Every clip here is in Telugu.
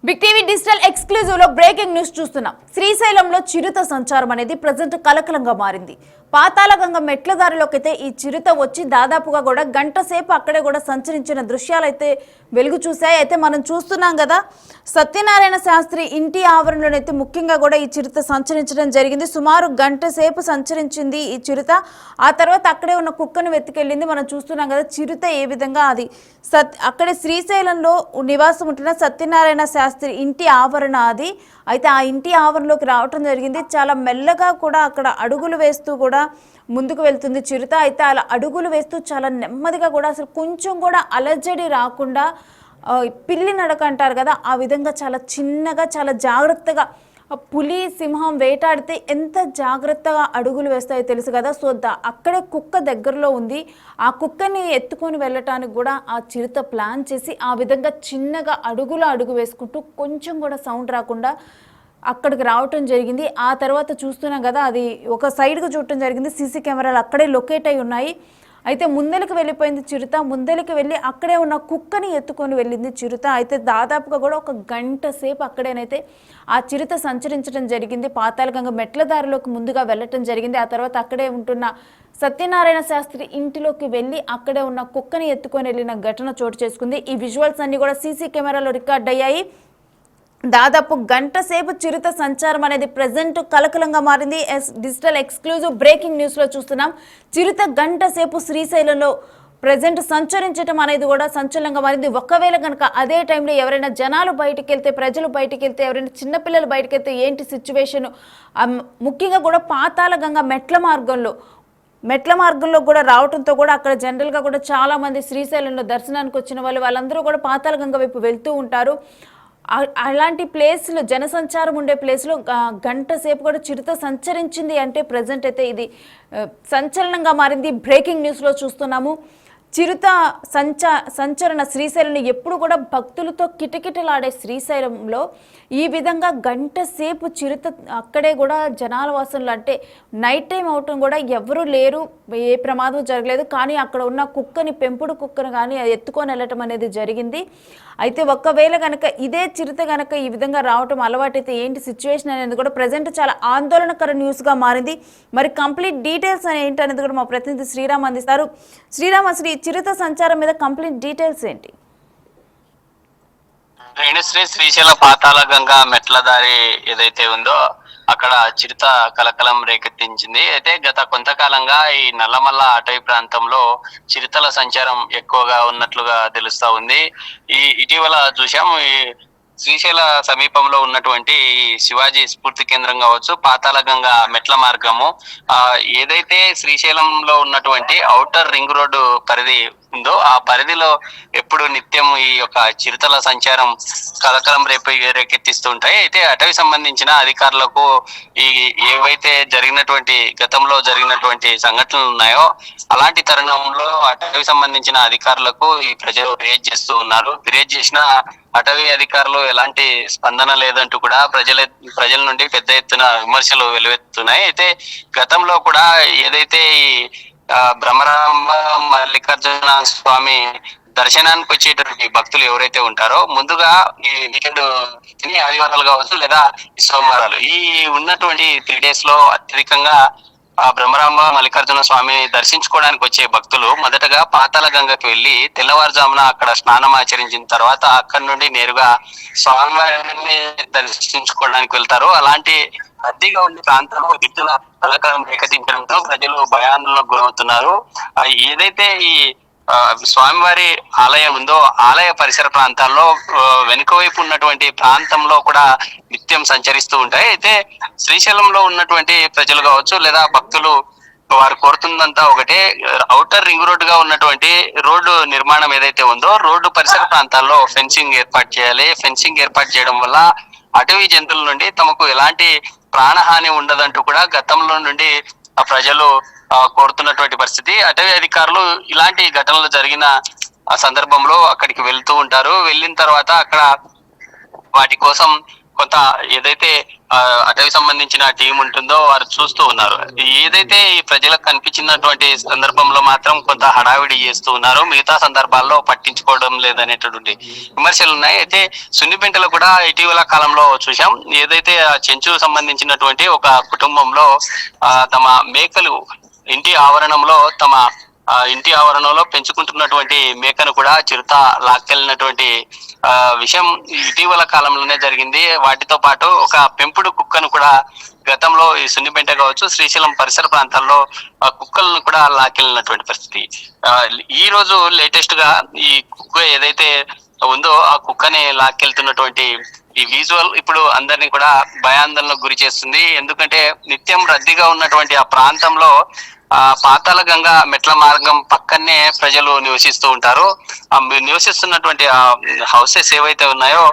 బిగ్ టీవీ డిజిటల్ ఎక్స్క్లూజివ్ లో బ్రేకింగ్ న్యూస్ చూస్తున్నాం. శ్రీశైలంలో చిరుత సంచారం అనేది ప్రజెంట్ కలకలంగా మారింది. పాతాళగంగ మెట్ల దారిలోకి అయితే ఈ చిరుత వచ్చి దాదాపుగా కూడా గంట సేపు అక్కడే కూడా సంచరించిన దృశ్యాలు అయితే వెలుగు చూశాయి. అయితే మనం చూస్తున్నాం కదా, సత్యనారాయణ శాస్త్రి ఇంటి ఆవరణలోనైతే ముఖ్యంగా కూడా ఈ చిరుత సంచరించడం జరిగింది. సుమారు గంట సేపు సంచరించింది ఈ చిరుత. ఆ తర్వాత అక్కడే ఉన్న కుక్కను వెతికెళ్ళింది. మనం చూస్తున్నాం కదా చిరుత ఏ విధంగా అది అక్కడే శ్రీశైలంలో నివాసం ఉంటున్న సత్యనారాయణ శాస్త్రి ఇంటి ఆవరణ అది. అయితే ఆ ఇంటి ఆవరణలోకి రావటం జరిగింది. చాలా మెల్లగా కూడా అక్కడ అడుగులు వేస్తూ కూడా ముందుకు వెళ్తుంది చిరుత. అయితే అలా అడుగులు వేస్తూ చాలా నెమ్మదిగా కూడా అసలు కొంచెం కూడా అలజడి రాకుండా పిల్లి నడక అంటారు కదా, ఆ విధంగా చాలా చిన్నగా చాలా జాగ్రత్తగా పులి సింహం వేటాడితే ఎంత జాగ్రత్తగా అడుగులు వేస్తాయో తెలుసు కదా. సో అక్కడే కుక్క దగ్గరలో ఉంది. ఆ కుక్కని ఎత్తుకొని వెళ్ళటానికి కూడా ఆ చిరుత ప్లాన్ చేసి ఆ విధంగా చిన్నగా అడుగు వేసుకుంటూ కొంచెం కూడా సౌండ్ రాకుండా అక్కడికి రావటం జరిగింది. ఆ తర్వాత చూస్తున్నాం కదా, అది ఒక సైడ్కి చూడటం జరిగింది. సీసీ కెమెరాలు అక్కడే లొకేట్ అయి ఉన్నాయి. అయితే ముందరికి వెళ్ళిపోయింది చిరుత. ముందరికి వెళ్ళి అక్కడే ఉన్న కుక్కని ఎత్తుకొని వెళ్ళింది చిరుత. అయితే దాదాపుగా కూడా ఒక గంట సేపు అక్కడేనైతే ఆ చిరుత సంచరించడం జరిగింది. పాతాళగంగ మెట్ల దారిలోకి ముందుగా వెళ్ళటం జరిగింది. ఆ తర్వాత అక్కడే ఉంటున్న సత్యనారాయణ శాస్త్రి ఇంటిలోకి వెళ్ళి అక్కడే ఉన్న కుక్కని ఎత్తుకొని వెళ్ళిన ఘటన చోటు చేసుకుంది. ఈ విజువల్స్ అన్ని కూడా సీసీ కెమెరాలో రికార్డ్ అయ్యాయి. దాదాపు గంట సేపు చిరుత సంచారం అనేది ప్రజెంట్ కలకలంగా మారింది. డిజిటల్ ఎక్స్క్లూజివ్ బ్రేకింగ్ న్యూస్లో చూస్తున్నాం. చిరుత గంట సేపు శ్రీశైలంలో ప్రజెంట్ సంచరించడం అనేది కూడా సంచలనంగా మారింది. ఒకవేళ కనుక అదే టైంలో ఎవరైనా జనాలు బయటికి వెళ్తే, ప్రజలు బయటికి వెళ్తే, ఎవరైనా చిన్నపిల్లలు బయటకు వెళ్తే ఏంటి సిచ్యువేషన్, ముఖ్యంగా కూడా పాతాళగంగ మెట్ల మార్గంలో కూడా రావడంతో కూడా అక్కడ జనరల్గా కూడా చాలామంది శ్రీశైలంలో దర్శనానికి వచ్చిన వాళ్ళందరూ కూడా పాతాళగంగ వైపు వెళ్తూ ఉంటారు. అలాంటి ప్లేస్లో జనసంచారం ఉండే ప్లేస్లో గంట సేపు కూడా చిరుత సంచరించింది అంటే ప్రజెంట్ అయితే ఇది సంచలనంగా మారింది. బ్రేకింగ్ న్యూస్లో చూస్తున్నాము. చిరుత సంచరణ శ్రీశైలంలో ఎప్పుడు కూడా భక్తులతో కిటకిటలాడే శ్రీశైలంలో ఈ విధంగా గంట సేపు చిరుత అక్కడే కూడా జనాల వాసనలు, అంటే నైట్ టైం అవటం కూడా ఎవరు లేరు, ఏ ప్రమాదం జరగలేదు. కానీ అక్కడ ఉన్న కుక్కని, పెంపుడు కుక్కను కానీ ఎత్తుకొని వెళ్ళటం అనేది జరిగింది. అయితే ఒకవేళ కనుక ఇదే చిరుత కనుక ఈ విధంగా రావటం అలవాటైతే ఏంటి సిచ్యువేషన్ అనేది కూడా ప్రజెంట్ చాలా ఆందోళనకర న్యూస్గా మారింది. మరి కంప్లీట్ డీటెయిల్స్ ఏంటి అనేది కూడా మా ప్రతినిధి శ్రీరామ్ అందిస్తారు. శ్రీరామ్, అసలు ఈ చిరుత సంచారం మీద కంప్లీట్ డీటెయిల్స్ ఏంటి? శ్రీశైల పాతాళగంగ మెట్ల దారి ఏదైతే ఉందో అక్కడ చిరుత కలకలం రేకెత్తించింది. అయితే గత కొంతకాలంగా ఈ నల్లమల్ల అటవీ ప్రాంతంలో చిరుతల సంచారం ఎక్కువగా ఉన్నట్లుగా తెలుస్తా ఉంది. ఇటీవల చూసాం, ఈ శ్రీశైల సమీపంలో ఉన్నటువంటి శివాజీ స్ఫూర్తి కేంద్రం కావచ్చు, పాతాళగంగ మెట్ల మార్గము, ఏదైతే శ్రీశైలంలో ఉన్నటువంటి ఔటర్ రింగ్ రోడ్డు పరిధి ఉందో ఆ పరిధిలో ఎప్పుడు నిత్యం ఈ యొక్క చిరుతల సంచారం కలకలం రేకెత్తిస్తూ ఉంటాయి. అయితే అటవీ సంబంధించిన అధికారులకు ఏవైతే గతంలో జరిగినటువంటి సంఘటనలు ఉన్నాయో అలాంటి తరుణంలో అటవీ సంబంధించిన అధికారులకు ఈ ప్రజలు ఫిర్యాదు చేస్తూ ఉన్నారు. ఫిర్యాదు చేసిన అటవీ అధికారులు ఎలాంటి స్పందన లేదంటూ కూడా ప్రజల నుండి పెద్ద ఎత్తున విమర్శలు వెలువెత్తుతున్నాయి. అయితే గతంలో కూడా ఏదైతే ఈ భ్రమరాంబ మల్లికార్జున స్వామి దర్శనానికి వచ్చేటువంటి భక్తులు ఎవరైతే ఉంటారో ముందుగా ఈ వీకెండ్ ఆదివారాలు కావచ్చు లేదా సోమవారాలు ఈ ఉన్నటువంటి 3 days లో అత్యధికంగా ఆ భ్రమరాంబ మల్లికార్జున స్వామిని దర్శించుకోవడానికి వచ్చే భక్తులు మొదటగా పాతాళగంగకి వెళ్లి తెల్లవారుజామున అక్కడ స్నానం ఆచరించిన తర్వాత అక్కడి నుండి నేరుగా స్వామివారిని దర్శించుకోవడానికి వెళ్తారు. అలాంటి రద్దీగా ఉండే ప్రాంతంలో విద్యుల కలకలం రేకెత్తించడంతో ప్రజలు భయాందోళనకు గురవుతున్నారు. ఏదైతే ఈ స్వామివారి ఆలయం ఉందో ఆలయ పరిసర ప్రాంతాల్లో వెనుక వైపు ఉన్నటువంటి ప్రాంతంలో కూడా నిత్యం సంచరిస్తూ ఉంటాయి. అయితే శ్రీశైలంలో ఉన్నటువంటి ప్రజలు కావచ్చు లేదా భక్తులు వారు కోరుతుందంతా ఒకటే, ఔటర్ రింగ్ రోడ్ గా ఉన్నటువంటి రోడ్డు నిర్మాణం ఏదైతే ఉందో రోడ్డు పరిసర ప్రాంతాల్లో ఫెన్సింగ్ ఏర్పాటు చేయాలి. ఫెన్సింగ్ ఏర్పాటు చేయడం వల్ల అటవీ జంతువుల నుండి తమకు ఎలాంటి ప్రాణహాని ఉండదంటూ కూడా గతంలో నుండి ప్రజలు కోరుతున్నటువంటి పరిస్థితి. అటవీ అధికారులు ఇలాంటి ఘటనలు జరిగిన సందర్భంలో అక్కడికి వెళ్తూ ఉంటారు. వెళ్ళిన తర్వాత అక్కడ వాటి కోసం కొంత ఏదైతే అటవీ సంబంధించిన టీం ఉంటుందో వారు చూస్తూ ఉన్నారు. ఏదైతే ఈ ప్రజలకు కనిపించినటువంటి సందర్భంలో మాత్రం కొంత హడావిడి చేస్తూ ఉన్నారు, మిగతా సందర్భాల్లో పట్టించుకోవడం లేదనేటటువంటి విమర్శలు ఉన్నాయి. అయితే సున్నిపెంటలో కూడా ఇటీవల కాలంలో చూసాం, ఏదైతే ఆ చెంచు సంబంధించినటువంటి ఒక కుటుంబంలో తమ మేకలు ఇంటి ఆవరణంలో పెంచుకుంటున్నటువంటి మేకను కూడా చిరుత లాక్కెళ్ళినటువంటి విషయం ఇటీవల కాలంలోనే జరిగింది. వాటితో పాటు ఒక పెంపుడు కుక్కను కూడా గతంలో ఈ సున్నిపెంట కావచ్చు, శ్రీశైలం పరిసర ప్రాంతాల్లో కుక్కలను కూడా లాక్కెళ్ళినటువంటి పరిస్థితి. ఈ రోజు లేటెస్ట్ గా ఈ కుక్క ఏదైతే ఉందో ఆ కుక్కని లాక్కెళ్తున్నటువంటి ఈ విజువల్ ఇప్పుడు అందరినీ కూడా భయాందోళనకు గురి చేస్తుంది. ఎందుకంటే నిత్యం రద్దీగా ఉన్నటువంటి ఆ ప్రాంతంలో పాతాళ గంగా మెట్ల మార్గం పక్కనే ప్రజలు నివసిస్తూ ఉంటారు. నివసిస్తున్నటువంటి ఆ హౌసెస్ ఏవైతే ఉన్నాయో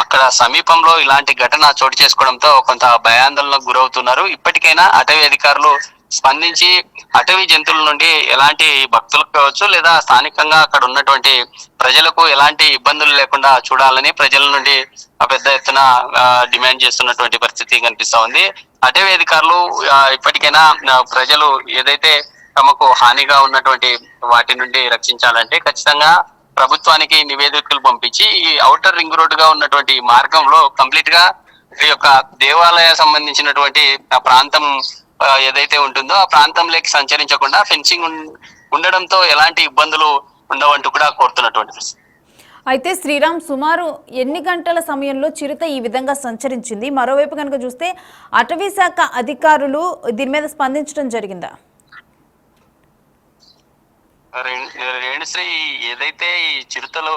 అక్కడ సమీపంలో ఇలాంటి ఘటన చోటు చేసుకోవడంతో కొంత భయాందోళనకు గురవుతున్నారు. ఇప్పటికైనా అటవీ అధికారులు స్పందించి అటవీ జంతువుల నుండి ఎలాంటి భక్తులకు కావచ్చు లేదా స్థానికంగా అక్కడ ఉన్నటువంటి ప్రజలకు ఎలాంటి ఇబ్బందులు లేకుండా చూడాలని ప్రజల నుండి పెద్ద ఎత్తున డిమాండ్ చేస్తున్నటువంటి పరిస్థితి కనిపిస్తా ఉంది. అటవీ అధికారులు ఇప్పటికైనా ప్రజలు ఏదైతే తమకు హానిగా ఉన్నటువంటి వాటి నుండి రక్షించాలంటే ఖచ్చితంగా ప్రభుత్వానికి నివేదికలు పంపించి ఈ ఔటర్ రింగ్ రోడ్ గా ఉన్నటువంటి మార్గంలో కంప్లీట్ గా ఈ యొక్క దేవాలయ సంబంధించినటువంటి ఆ ప్రాంతం ఏదైతే ఉంటుందో ఆ ప్రాంతంలోకి సంచరించకుండా ఫెన్సింగ్ ఉండడంతో ఎలాంటి ఇబ్బందులు ఉండవంటూ కూడా కోరుతున్నటువంటి పరిస్థితి. అయితే శ్రీరామ్, సుమారు ఎన్ని గంటల సమయంలో చిరుత ఈ విధంగా సంచరించింది? మరోవైపు కనుక చూస్తే అటవీ శాఖ అధికారులు దీని మీద స్పందించడం జరిగిందా? రేణుశ్రీ, ఏదైతే ఈ చిరుతలు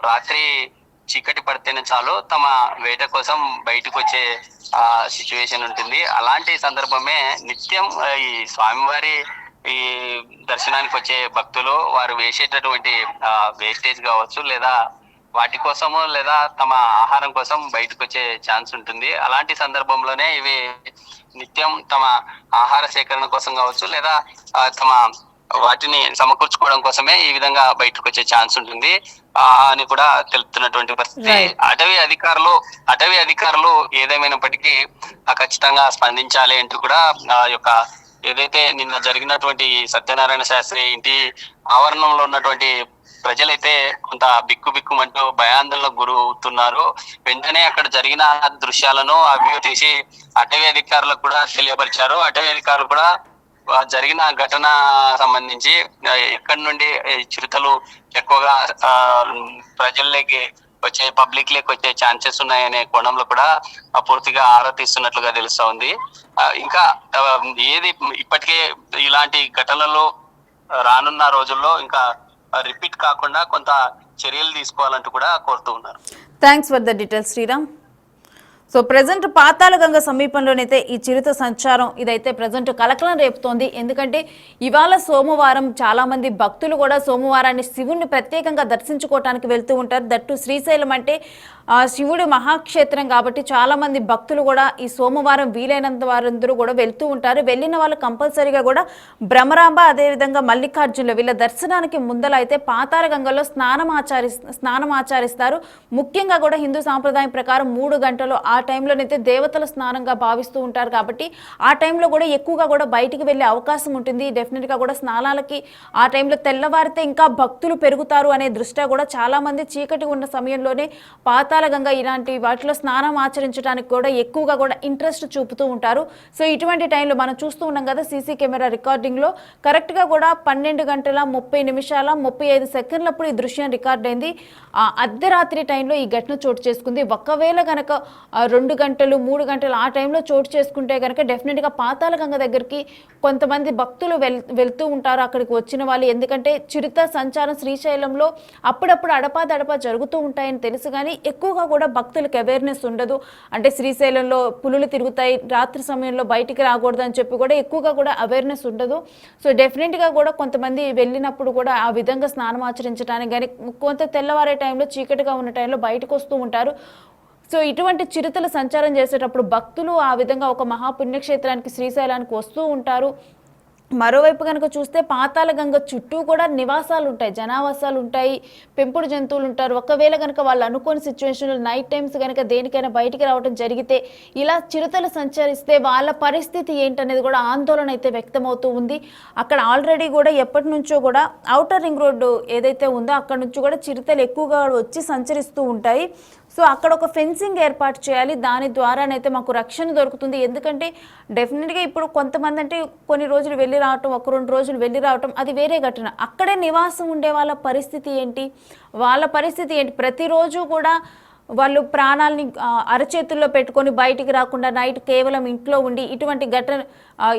రాత్రి చీకటి పడితేనే చాలు తమ వేట కోసం బయటకు వచ్చే సిచ్యువేషన్ ఉంటుంది. అలాంటి సందర్భమే నిత్యం ఈ స్వామివారి ఈ దర్శనానికి వచ్చే భక్తులు వారు వేసేటటువంటి వేస్టేజ్ కావచ్చు లేదా వాటి కోసము లేదా తమ ఆహారం కోసం బయటకు వచ్చే ఛాన్స్ ఉంటుంది. అలాంటి సందర్భంలోనే ఇవి నిత్యం తమ ఆహార సేకరణ కోసం కావచ్చు లేదా తమ వాటిని సమకూర్చుకోవడం కోసమే ఈ విధంగా బయటకు వచ్చే ఛాన్స్ ఉంటుంది అని కూడా తెలుపుతున్నటువంటి పరిస్థితి. అటవీ అధికారులు ఏదేమైనప్పటికీ ఖచ్చితంగా స్పందించాలి అంటూ కూడా యొక్క ఏదైతే నిన్న జరిగినటువంటి సత్యనారాయణ శాస్త్రి ఇంటి ఆవరణంలో ఉన్నటువంటి ప్రజలైతే కొంత బిక్కుమంటూ భయాందోళనకు గురవుతున్నారు. వెంటనే అక్కడ జరిగిన దృశ్యాలను వీడియో తీసి అటవీ అధికారులకు కూడా తెలియపరిచారు. అటవీ అధికారులు కూడా జరిగిన ఘటన సంబంధించి ఎక్కడి నుండి చిరుతలు ఎక్కువగా ప్రజల్లోకి వచ్చే పబ్లిక్ లేకి వచ్చే ఛాన్సెస్ ఉన్నాయనే కోణంలో కూడా పూర్తిగా ఆరా తీస్తున్నట్లుగా తెలుస్తా ఉంది. ఇంకా ఏది ఇప్పటికే ఇలాంటి ఘటనలు రానున్న రోజుల్లో ఇంకా రిపీట్ కాకుండా కొంత చర్యలు తీసుకోవాలంటూ కూడా కోరుతూ ఉన్నారు. Thanks for the details Sriram. So present Patala Ganga సమీపంలోనైతే ఈ చిరుత సంచారం ఇదైతే ప్రజెంట్ కలకలం రేపుతోంది. ఎందుకంటే ఇవాళ సోమవారం చాలామంది భక్తులు కూడా సోమవారాన్ని శివుణ్ణి ప్రత్యేకంగా దర్శించుకోవటానికి వెళ్తూ ఉంటారు. దట్టు శ్రీశైలం అంటే శివుడి మహాక్షేత్రం కాబట్టి చాలామంది భక్తులు కూడా ఈ సోమవారం వీలైనంత వారందరూ కూడా వెళ్తూ ఉంటారు. వెళ్ళిన వాళ్ళు కంపల్సరీగా కూడా భ్రమరాంబ అదేవిధంగా మల్లికార్జునుల వీళ్ళ దర్శనానికి ముందల అయితే పాతాళ గంగలో స్నానం ఆచరిస్తారు. ముఖ్యంగా కూడా హిందూ సాంప్రదాయం ప్రకారం 3 గంటలు ఆ టైంలోనైతే దేవతల స్నానంగా భావిస్తూ ఉంటారు కాబట్టి ఆ టైంలో కూడా ఎక్కువగా కూడా బయటికి వెళ్ళే అవకాశం ఉంటుంది. డెఫినెట్గా కూడా స్నానాలకి ఆ టైంలో తెల్లవారితే ఇంకా భక్తులు పెరుగుతారు అనే దృష్ట్యా కూడా చాలామంది చీకటి ఉన్న సమయంలోనే పాతాళ గంగ ఇలాంటి వాటిలో స్నానం ఆచరించడానికి కూడా ఎక్కువగా కూడా ఇంట్రెస్ట్ చూపుతూ ఉంటారు. సో ఇటువంటి టైంలో మనం చూస్తూ ఉన్నాం కదా సీసీ కెమెరా రికార్డింగ్లో కరెక్ట్గా కూడా 12:30:35 ఈ దృశ్యం రికార్డ్ అయింది. అర్ధరాత్రి టైంలో ఈ ఘటన చోటు చేసుకుంది. ఒకవేళ కనుక 2 గంటలు 3 గంటలు ఆ టైంలో చోటు చేసుకుంటే కనుక డెఫినెట్గా పాతాళ గంగ దగ్గరికి కొంతమంది భక్తులు వెళ్తూ ఉంటారు అక్కడికి వచ్చిన వాళ్ళు. ఎందుకంటే చిరుత సంచారం శ్రీశైలంలో అప్పుడప్పుడు అడపా జరుగుతూ ఉంటాయని తెలుసు కానీ ఎక్కువగా కూడా భక్తులకు అవేర్నెస్ ఉండదు. అంటే శ్రీశైలంలో పులులు తిరుగుతాయి, రాత్రి సమయంలో బయటికి రాకూడదు అని చెప్పి కూడా ఎక్కువగా కూడా అవేర్నెస్ ఉండదు. సో డెఫినెట్గా కూడా కొంతమంది వెళ్ళినప్పుడు కూడా ఆ విధంగా స్నానం ఆచరించడానికి కానీ కొంత తెల్లవారే టైంలో చీకటిగా ఉన్న టైంలో బయటకు వస్తూ ఉంటారు. సో ఇటువంటి చిరుతలు సంచారం చేసేటప్పుడు భక్తులు ఆ విధంగా ఒక మహాపుణ్యక్షేత్రానికి శ్రీశైలానికి వస్తూ ఉంటారు. మరోవైపు కనుక చూస్తే పాతాళగంగ చుట్టూ కూడా నివాసాలు ఉంటాయి, జనావాసాలు ఉంటాయి, పెంపుడు జంతువులు ఉంటారు. ఒకవేళ కనుక వాళ్ళు అనుకోని సిచ్యువేషన్లో నైట్ టైమ్స్ కనుక దేనికైనా బయటికి రావడం జరిగితే, ఇలా చిరుతలు సంచరిస్తే వాళ్ళ పరిస్థితి ఏంటనేది కూడా ఆందోళన అయితే వ్యక్తమవుతూ ఉంది. అక్కడ ఆల్రెడీ కూడా ఎప్పటి నుంచో కూడా ఔటర్ రింగ్ రోడ్డు ఏదైతే ఉందో అక్కడ నుంచి కూడా చిరుతలు ఎక్కువగా వచ్చి సంచరిస్తూ ఉంటాయి. సో అక్కడ ఒక ఫెన్సింగ్ ఏర్పాటు చేయాలి, దాని ద్వారానైతే మాకు రక్షణ దొరుకుతుంది. ఎందుకంటే డెఫినెట్గా ఇప్పుడు కొంతమంది అంటే కొన్ని రోజులు వెళ్ళి రావటం, ఒక 2 రోజులు వెళ్ళి రావటం అది వేరే ఘటన. అక్కడే నివాసం ఉండే వాళ్ళ పరిస్థితి ఏంటి, వాళ్ళ పరిస్థితి ఏంటి? ప్రతిరోజు కూడా వాళ్ళు ప్రాణాలని అరచేతుల్లో పెట్టుకొని బయటికి రాకుండా నైట్ కేవలం ఇంట్లో ఉండి ఇటువంటి ఘటన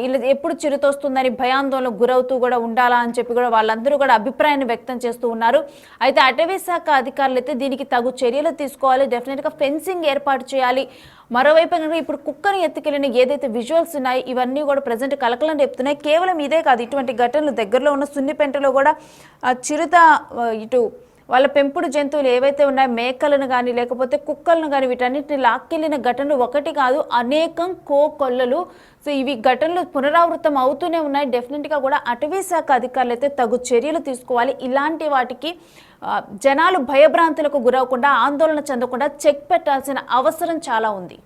ఇలా ఎప్పుడు చిరుతొస్తుందని భయాందోళనకు గురవుతూ కూడా ఉండాలా అని చెప్పి కూడా వాళ్ళందరూ కూడా అభిప్రాయాన్ని వ్యక్తం చేస్తూ ఉన్నారు. అయితే అటవీ శాఖ అధికారులు అయితే దీనికి తగు చర్యలు తీసుకోవాలి, డెఫినెట్గా ఫెన్సింగ్ ఏర్పాటు చేయాలి. మరోవైపు కనుక ఇప్పుడు కుక్కని ఎత్తుకెళ్ళిన ఏదైతే విజువల్స్ ఉన్నాయి ఇవన్నీ కూడా ప్రజెంట్ కలకలం రేపుతున్నాయి. కేవలం ఇదే కాదు, ఇటువంటి ఘటనలు దగ్గరలో ఉన్న సున్నిపెంటలో కూడా చిరుత ఇటు వాళ్ళ పెంపుడు జంతువులు ఏవైతే ఉన్నాయో మేకలను కానీ లేకపోతే కుక్కలను కానీ వీటన్నిటిని లాక్కెళ్ళిన ఘటనలు ఒకటి కాదు, అనేకం కోకొల్లలు. సో ఇవి ఘటనలు పునరావృతం అవుతూనే ఉన్నాయి. డెఫినెట్గా కూడా అటవీ శాఖ అధికారులు అయితే తగు చర్యలు తీసుకోవాలి. ఇలాంటి వాటికి జనాలు భయభ్రాంతులకు గురవకుండా, ఆందోళన చెందకుండా చెక్ పెట్టాల్సిన అవసరం చాలా ఉంది.